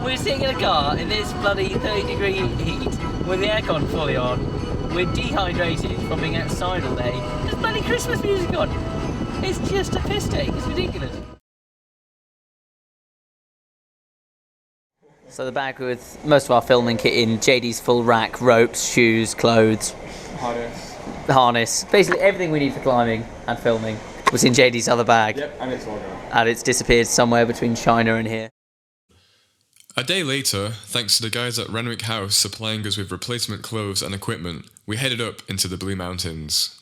We're sitting in a car in this bloody 30-degree heat with the aircon fully on. We're dehydrated from being outside all day. There's bloody Christmas music on. It's just a piss take. It's ridiculous. So the bag with most of our filming kit in, JD's full rack, ropes, shoes, clothes, harness, basically everything we need for climbing and filming was in JD's other bag. Yep, and it's all gone. And it's disappeared somewhere between China and here. A day later, thanks to the guys at Renwick House supplying us with replacement clothes and equipment, we headed up into the Blue Mountains.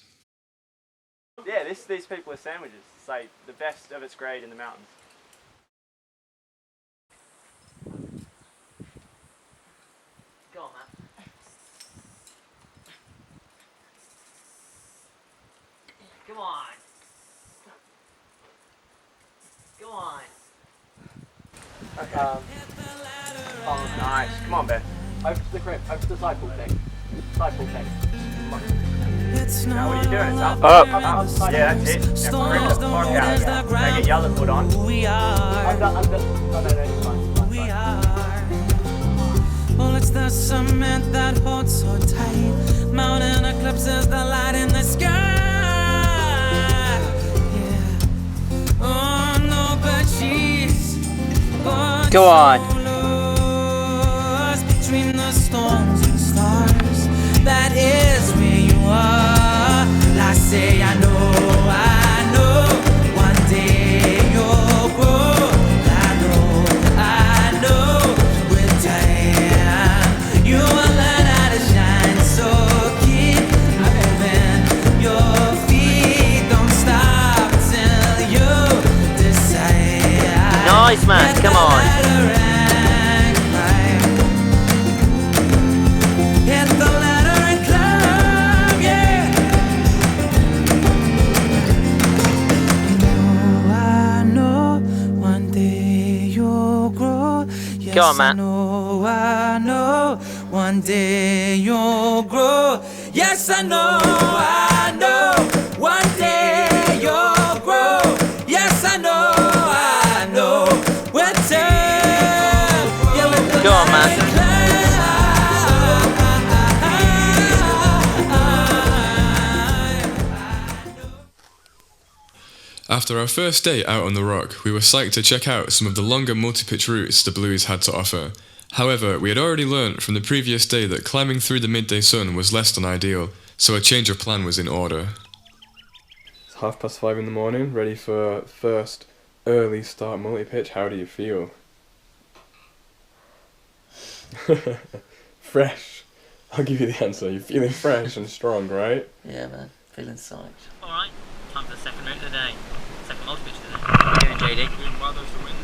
Yeah, these people are sandwiches. It's like the best of its grade in the mountains. Go on, man. Come on. Go on. Oh, nice. Come on, Ben. Over to the grip. Over to the side pull thing. Side pull thing. Now, what are you doing? It's up. Up. Yeah, that's it. Now, grip the fuck out. Now, get your other foot on. Under. Oh, no, it's fine. Well, it's the cement that holds so tight. Mountain eclipses the light in the sky. Yeah. Oh no, but she's Go on. Between the storms and stars, that is where you are. I say, I know, one day you'll grow. I know, with time you will learn how to shine. So keep moving your feet, don't stop till you decide. Nice, man. Come on. Go on, man. I know, one day you'll grow. Yes, I know, one day you'll grow. Yes, I know, with time. Go on, man. After our first day out on the rock, we were psyched to check out some of the longer multi-pitch routes the Blues had to offer. However, we had already learnt from the previous day that climbing through the midday sun was less than ideal, so a change of plan was in order. It's 5:30 in the morning, ready for first early start multi-pitch. How do you feel? Fresh. I'll give you the answer. You're feeling fresh and strong, right? Yeah, man. Feeling psyched. Alright, time for the second route of the day. Second multi-pitch of the day. How are you doing, JD? Doing well, there's the wind.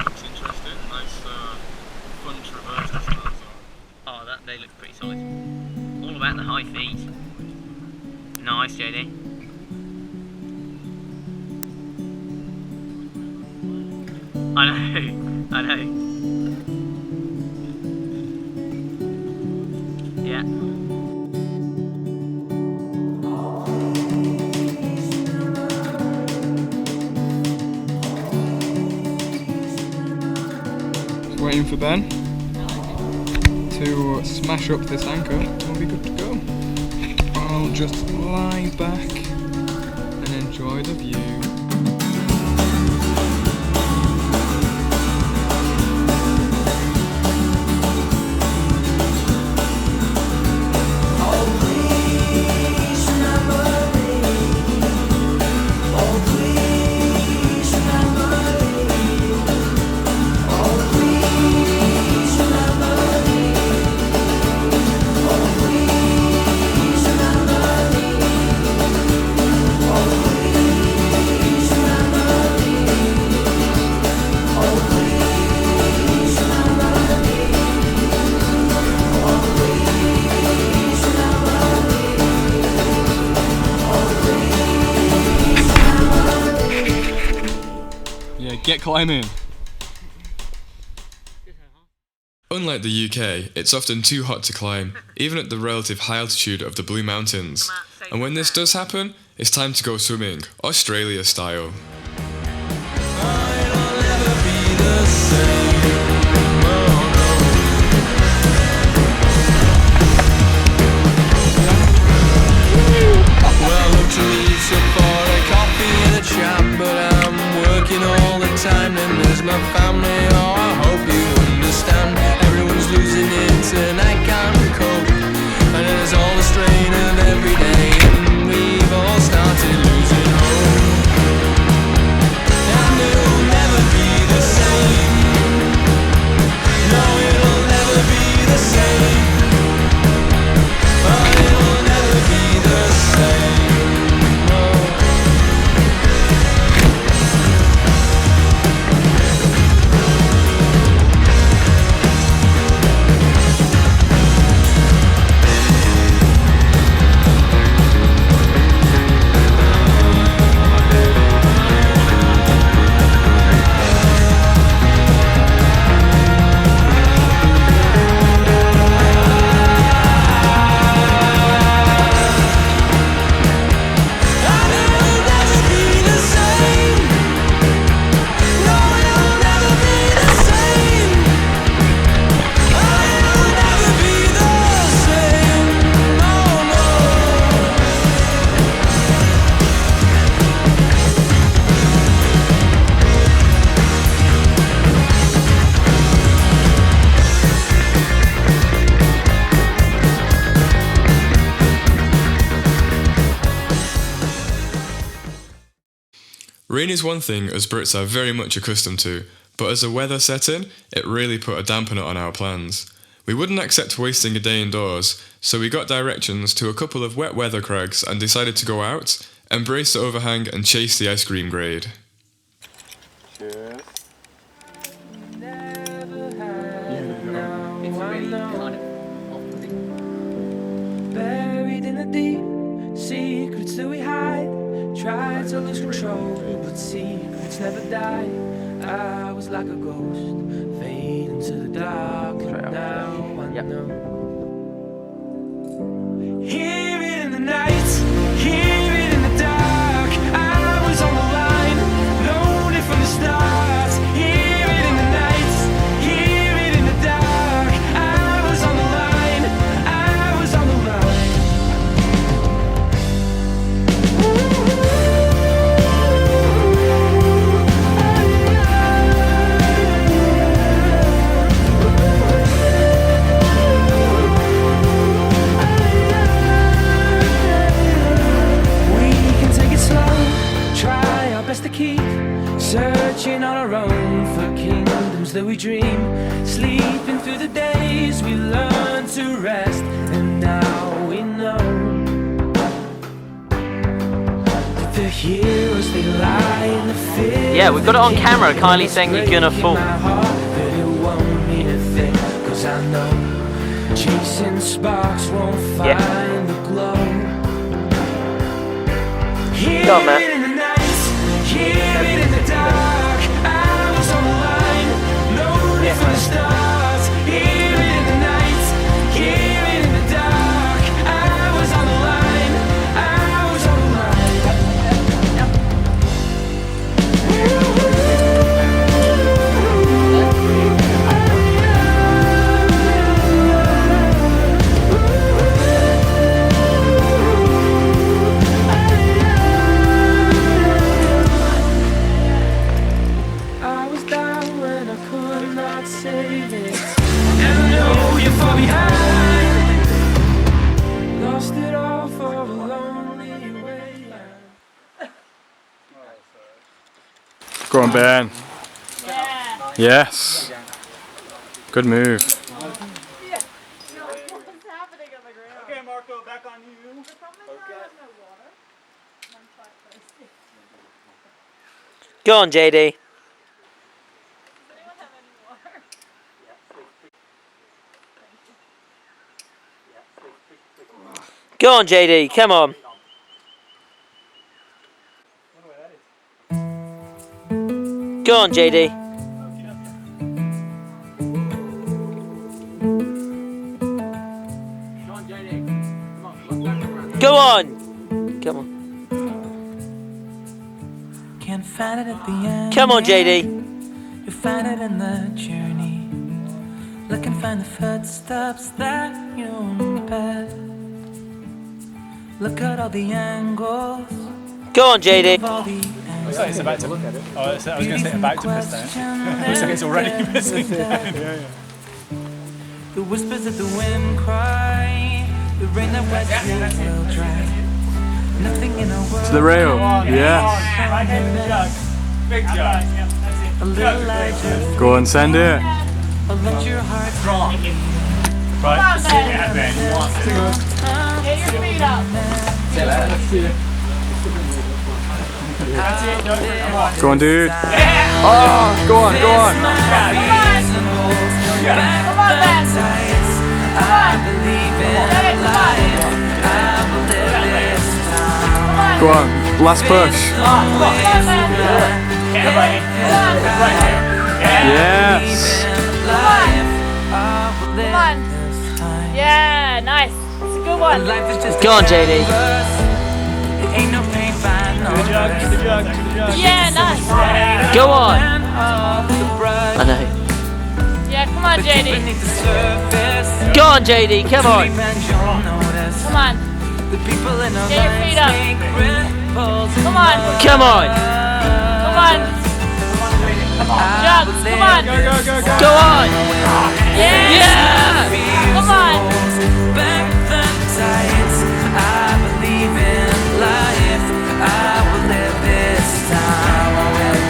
It's interesting. Nice, fun traverse distance. Oh, they look pretty solid. All about the high feet. Nice, JD. I know. Yeah. Waiting for Ben to smash up this anchor and we'll be good to go. I'll just lie back and enjoy the view. Get climbing. Unlike the UK, it's often too hot to climb, even at the relative high altitude of the Blue Mountains. And when this does happen, it's time to go swimming, Australia style. I'll never be the same. my family, oh I hope you understand. Everyone's losing it and I can't cope, and there's all the strain of every day, and we've all started losing hope. And it'll never be the same. No, it'll never be the same. Oh, it'll never be the same. Rain is one thing us Brits are very much accustomed to, but as the weather set in, it really put a dampener on our plans. We wouldn't accept wasting a day indoors, so we got directions to a couple of wet weather crags and decided to go out, embrace the overhang and chase the ice cream grade. Cheers. It's really kind of off-putting. Buried in the deep, secrets that we hide. Tried to lose control, but secrets never die. I was like a ghost, fade into the dark, and now I know. Hear it in the night, hear it in the dark. I was on the line, lonely from the start. Hear it in the night, hear it in the dark. I was on the line, I was on the line. To keep searching on our own for kingdoms that we dream, sleeping through the days we learn to rest, and now we know that the heroes they lie in the fear. Yeah, we've got it on camera. Kylie saying you're gonna fall. But it won't mean a thing, 'cause I know chasing sparks won't find the glow. Go on, man. Hear it in the dark. I was on the line, lonely from the start. Hear it in the night, hear it in the dark. I was on the line, I was on the Go on, Ben. Yeah. Yes. Good move. What's happening on the ground? Okay, Marco, back on you. The problem is I have no water. I'm quite thirsty. Go on, JD. Does anyone have any water? Go on, JD. Come on. Go on, JD. Go on. Come on. Can't find it at the end. Come on, JD. You find it in the journey. Look and find the footsteps that you embed. Look at all the angles. Go on, JD. Of all the So it's about to look at it. Oh, I was going to say about to piss down. Looks like it's already pissing down. Yeah. The whispers of the wind cry, the rain that wets the will dry. Nothing in a world. To the rail. Yeah. Big jug. A little lighter. Go on, send it. I'll let your heart Strong. Right, just sit it, Ben. Get your feet up. Go on, dude. Oh, go on, go on. Come on, Ben. Go on, last push. Yes. Come on. Yeah, nice. It's a good one. Go on, JD. Yeah, nice. Go on. I know. Yeah, come on, JD. Go on, JD. Come on. Come on. Get your feet up. Come on. Come on. Come on. Jugs, come on. Go on. Yeah. Yeah. Come on. Back the tides. I believe in life. I will live this time. I will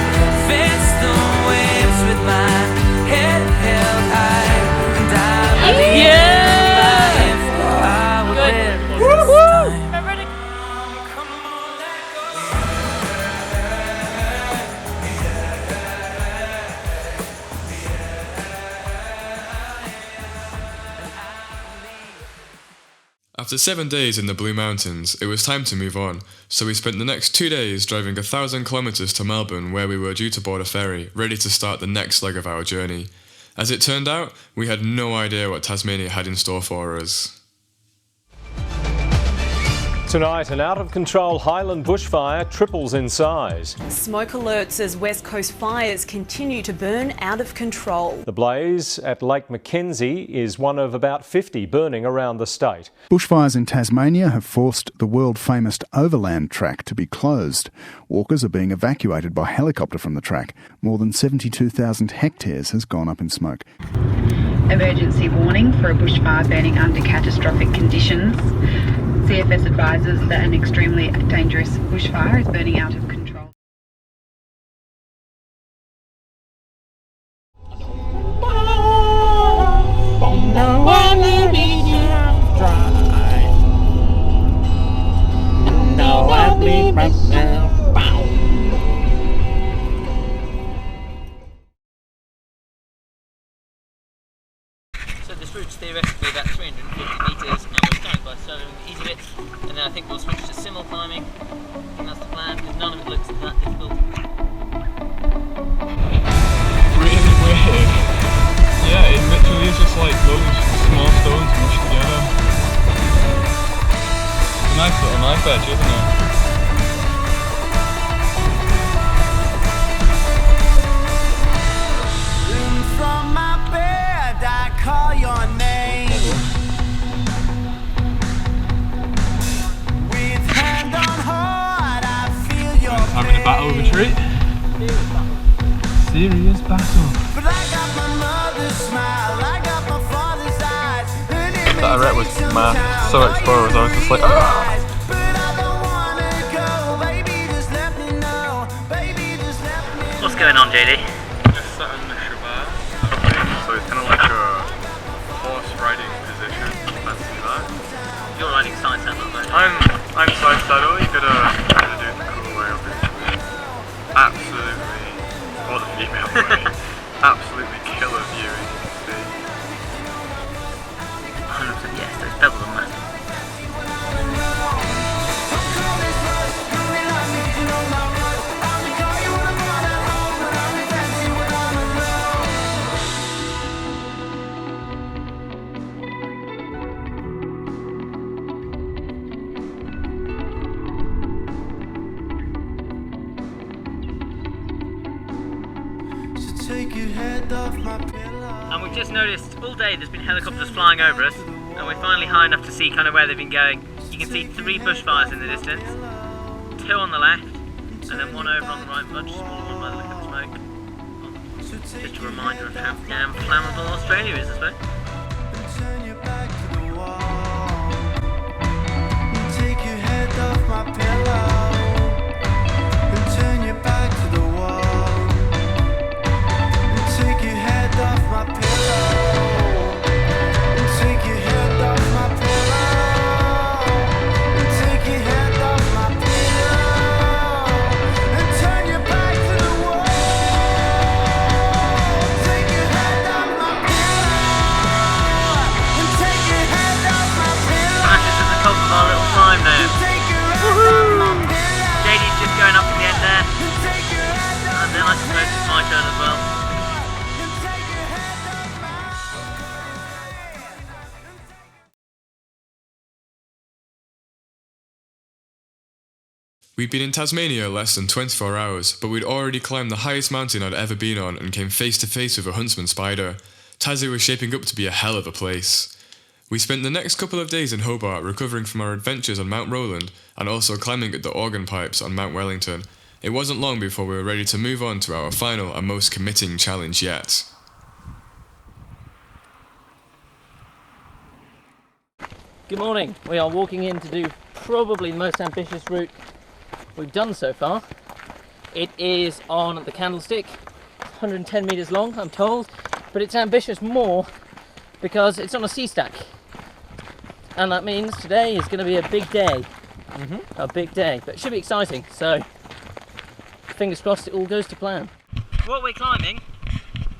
face the waves with my head held high. And I believe in life. I will Good. live this Woo! time. Remember to Come on, let go. After 7 days in the Blue Mountains, it was time to move on, so we spent the next 2 days driving 1,000 kilometres to Melbourne, where we were due to board a ferry, ready to start the next leg of our journey. As it turned out, we had no idea what Tasmania had in store for us. Tonight, an out-of-control Highland bushfire triples in size. Smoke alerts as West Coast fires continue to burn out of control. The blaze at Lake Mackenzie is one of about 50 burning around the state. Bushfires in Tasmania have forced the world-famous overland track to be closed. Walkers are being evacuated by helicopter from the track. More than 72,000 hectares has gone up in smoke. Emergency warning for a bushfire burning under catastrophic conditions. CFS advises that an extremely dangerous bushfire is burning out of control. So this route's theoretically about 350 metres, and we're starting by starting easy bits, and then I think we'll switch to simul climbing. I think that's the plan, because none of it looks that difficult. Really weird. Yeah, it literally is just like loads of small stones mushed together. It's a nice little knife edge, isn't it? From my bed, I call your name. With hand on heart, I feel your Having a battle with a tree. Serious battle. But I got my mother's smile, I got my father's eyes. That I read was my so exposed, I was just like, ah! But I don't wanna go, baby, just let me know. Baby, just let me know. What's going on, JD? Just sat in the Shabbat. So it's kind of like a horse riding position. Fancy that? You're riding side saddle, though. I'm side saddle. You gotta do it the cool way, obviously. Absolutely, or the female way. Absolutely killer view, as you can see. 100% yes, those pebbles are massive. Take your head off my pillow. And we've just noticed all day there's been helicopters flying over us, and we're finally high enough to see kind of where they've been going. You can see 3 bushfires in the distance, 2 on the left, and then one over on the right, much smaller one by the look of the smoke. Just a reminder of how damn flammable Australia is, I suppose. Turn your back to the wall. Take your head off my pillow. And turn your back to the wall. And take your head off my pillow. And take your head off my pillow. And take your head off my pillow. And turn your back to the wall. Take your head off my pillow. And take your head off my pillow. That's just at the top of our little climb now. Woohoo! JD's just going up to the end there. And then I suppose it's my turn as well. We'd been in Tasmania less than 24 hours, but we'd already climbed the highest mountain I'd ever been on and came face to face with a huntsman spider. Tassie was shaping up to be a hell of a place. We spent the next couple of days in Hobart recovering from our adventures on Mount Rowland and also climbing at the organ pipes on Mount Wellington. It wasn't long before we were ready to move on to our final and most committing challenge yet. Good morning. We are walking in to do probably the most ambitious route we've done so far. It is on the Candlestick, 110 metres long, I'm told, but it's ambitious more because it's on a sea stack. And that means today is going to be a big day. A big day, but it should be exciting, so fingers crossed it all goes to plan. What we're climbing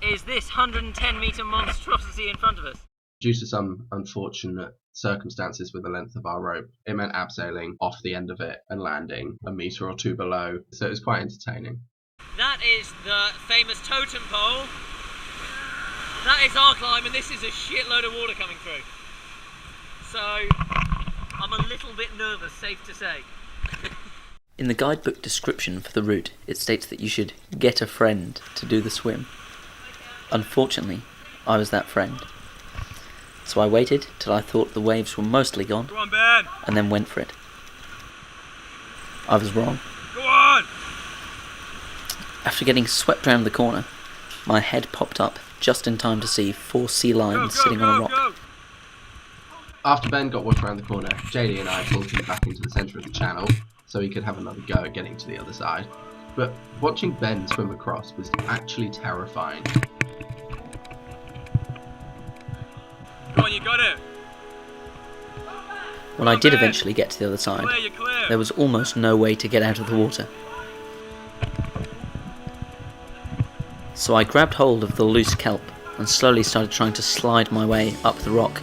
is this 110 metre monstrosity in front of us. Due to some unfortunate circumstances with the length of our rope, it meant abseiling off the end of it and landing a metre or two below, so it was quite entertaining. That is the famous Totem Pole. That is our climb, and this is a shitload of water coming through. So, I'm a little bit nervous, safe to say. In the guidebook description for the route, it states that you should get a friend to do the swim. Unfortunately, I was that friend. So I waited till I thought the waves were mostly gone, Go on, Ben. and then went for it. I was wrong. Go on. After getting swept round the corner, my head popped up just in time to see 4 sea lions sitting on a rock. After Ben got washed around the corner, JD and I pulled him back into the centre of the channel so he could have another go at getting to the other side. But watching Ben swim across was actually terrifying. Go on, you got it. When I did eventually get to the other side, there was almost no way to get out of the water. So I grabbed hold of the loose kelp and slowly started trying to slide my way up the rock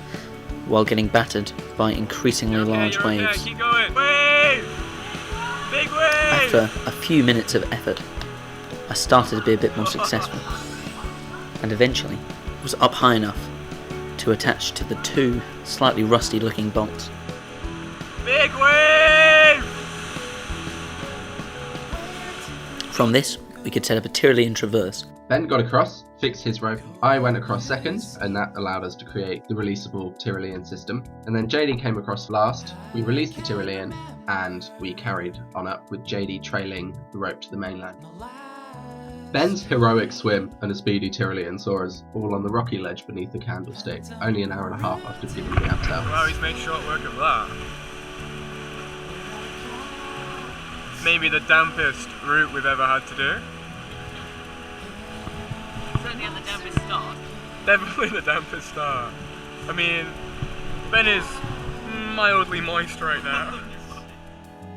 while getting battered by increasingly large waves. Keep going. Wave! Big wave! After a few minutes of effort, I started to be a bit more successful, and eventually was up high enough to attach to the 2 slightly rusty looking bolts. Big wave! From this, we could set up a Tyrolean traverse. Ben got across, fixed his rope, I went across second, and that allowed us to create the releasable Tyrolean system. And then JD came across last, we released the Tyrolean, and we carried on up with JD trailing the rope to the mainland. Ben's heroic swim and a speedy Tyrolean saw us all on the rocky ledge beneath the Candlestick, only an hour and a half after beginning the abseil. Wow, he's made short work of that. Maybe the dampest route we've ever had to do. Certainly at the dampest start. Definitely the dampest start. I mean, Ben is mildly moist right now.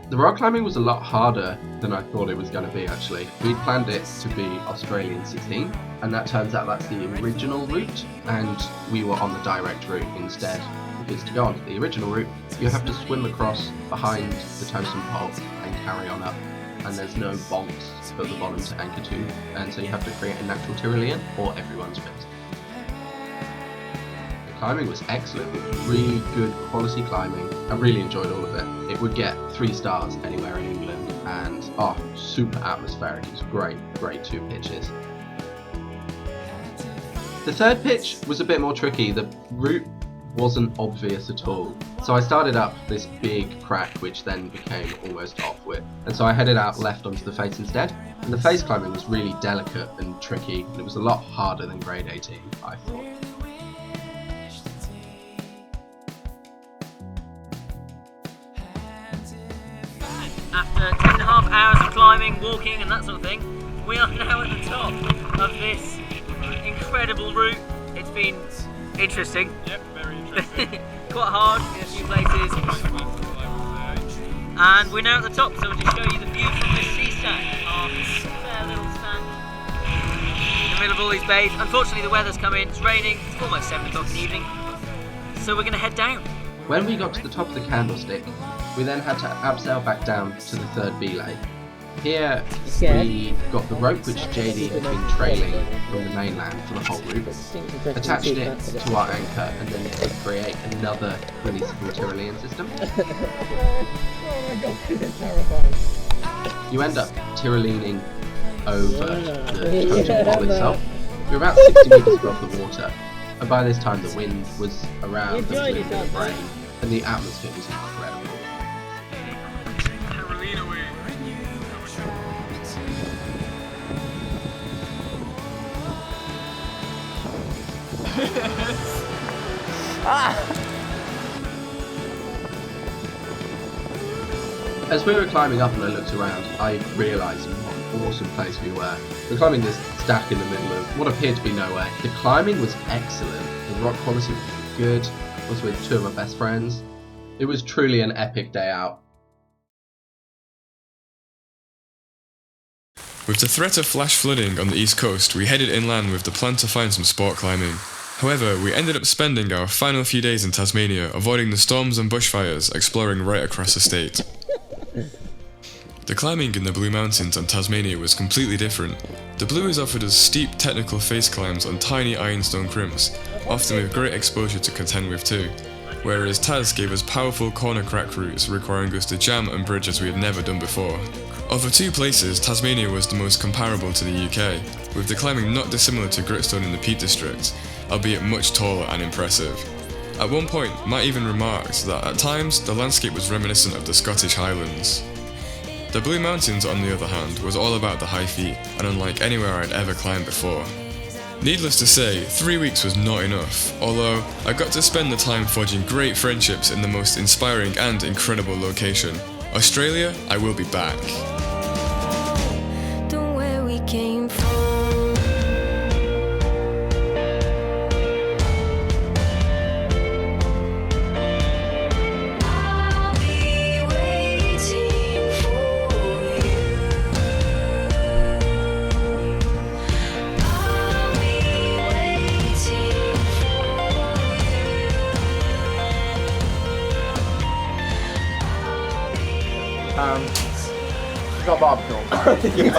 The rock climbing was a lot harder than I thought it was going to be, actually. We'd planned it to be Australian 16, and that turns out that's the original route, and we were on the direct route instead. Because to go onto the original route, you have to swim across behind the Totem Pole and carry on up, and there's no bolts at the bottom to anchor to, and so you have to create a natural Tyrolean, or everyone's fixed. The climbing was excellent, it was really good quality climbing. I really enjoyed all of it. It would get 3 stars anywhere in England, and super atmospheric. It was great 2 pitches. The third pitch was a bit more tricky. The route wasn't obvious at all. So I started up this big crack which then became almost off-wit. And so I headed out left onto the face instead. And the face climbing was really delicate and tricky, and it was a lot harder than grade 18, I thought. After 10.5 hours of climbing, walking and that sort of thing, we are now at the top of this incredible route. It's been interesting. Yep, very interesting. Quite hard in a few places. And we're now at the top, so I'll just show you the view from this sea stack. Our fair little stand in the middle of all these bays. Unfortunately the weather's come in, it's raining, it's almost 7 o'clock in the evening. So we're going to head down. When we got to the top of the candlestick, we then had to abseil back down to the third belay. Here we got the rope which JD had been trailing from the mainland for the whole route, attached it to our anchor, and then to create another releasable Tyrolean system. You end up Tyroleaning over the Totem Pole itself. You're about 60 metres above the water, and by this time the wind was around the blue of rain, and the atmosphere was incredible. As we were climbing up and I looked around, I realised what an awesome place we were. We're climbing this stack in the middle of what appeared to be nowhere. The climbing was excellent, the rock quality was good, I was with two of my best friends. It was truly an epic day out. With the threat of flash flooding on the east coast, we headed inland with the plan to find some sport climbing. However, we ended up spending our final few days in Tasmania avoiding the storms and bushfires, exploring right across the state. The climbing in the Blue Mountains and Tasmania was completely different. The Blues offered us steep technical face climbs on tiny ironstone crimps, often with great exposure to contend with too, whereas Tas gave us powerful corner crack routes requiring us to jam and bridge as we had never done before. Of the two places, Tasmania was the most comparable to the UK, with the climbing not dissimilar to Gritstone in the Peak District, albeit much taller and impressive. At one point, Matt even remarked that at times the landscape was reminiscent of the Scottish Highlands. The Blue Mountains, on the other hand, was all about the high feet, and unlike anywhere I'd ever climbed before. Needless to say, 3 weeks was not enough, although I got to spend the time forging great friendships in the most inspiring and incredible location. Australia, I will be back. Where we came from. We've got barbecue.